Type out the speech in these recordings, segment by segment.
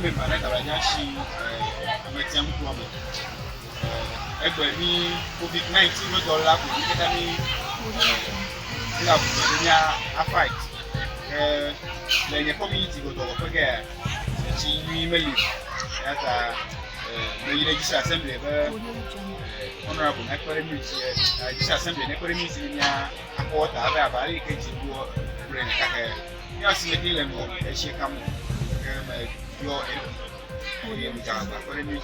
me manage Rajashi, Metiam Problem. Every COVID-19 was all up with a fight. Then the community go to forget. She may live at the Legislative Assembly, Honorable Economy, Assembly, Economy in a quarter of a barricade to go bring a hair. Yes, the deal and she come your Economy,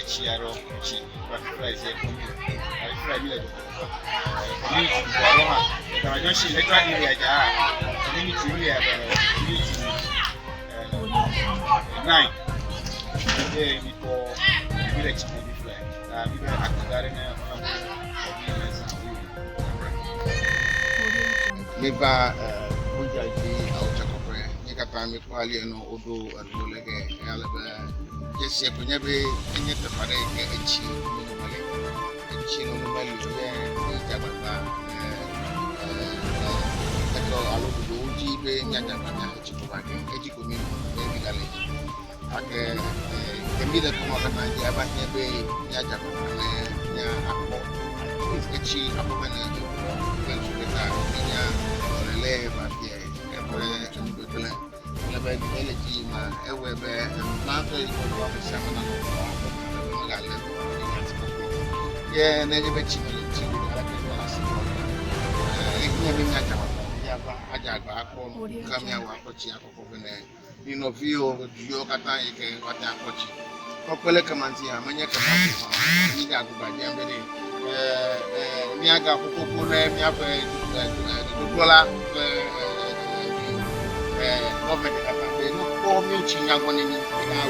Chiaro, she butterflies here from you. I try to I don't see the community nine before village flag. We were active Miba Ujaji Autakopre, Nikapami Quali and Odo and Olega, Alaba, just say, whenever any of the Parade, a chin, a chin on the valley, Jabata, Aloji, Yadabana, Echikomi, Maybe the middle of the Nigeria, but never Yajabana, it's a cheap opponent. Yeah, never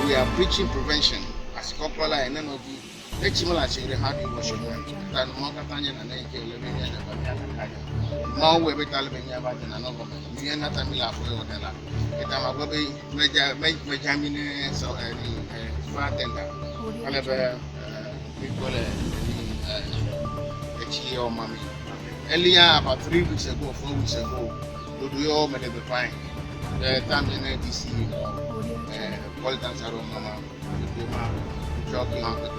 we are preaching prevention as Korbla and energy. Let's say how do you wash your hands? And more Catania and more we better living about another. We are not a mila for your dinner. It am a baby, make Jamine so bartender. However, we call a chia or mommy. Earlier, about 3 weeks ago, 4 weeks ago, we all made the fine. The time in DC, Politics are on Mama, jogging on the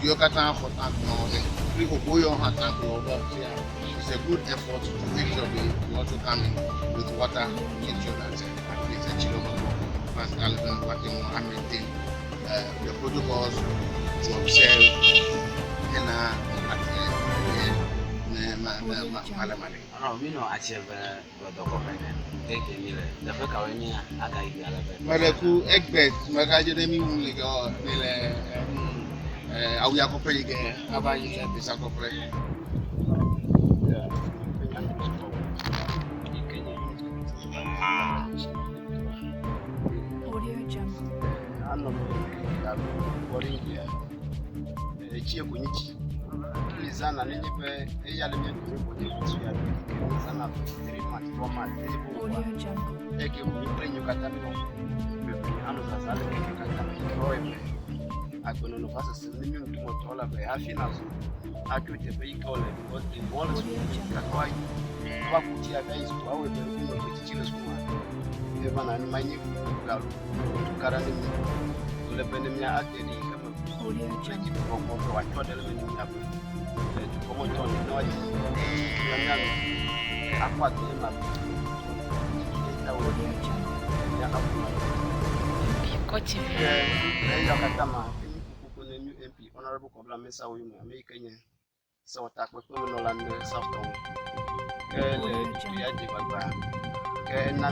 Yokatan for tank knowledge. We will go on tank over here. It's a good effort to make sure we also come in with water, make sure that at least a kilometer past Alabama, what they want to maintain the protocols to observe we know achieve the government. The book I mean, I got Maracu, Egbert, Magajemi, we are comparing about this. Sana nilipe yale mimi kwenye sana 3 months 4 months eke mwenye katano ano sasa ile katano roe akono nafasi sisi mtu mtola kwa afya nazo akute beika ole because the ball is kwa kwa kutia guys kwa wewe ndio kuchile sukuma eba na manyi karani ule pende mia akedi kama kwa watu wale mimi hapo como Tony nós a quatro Tongu MP, Honorable Korbla Mensah Woyome, American, so attack with criminal and South Tongu. And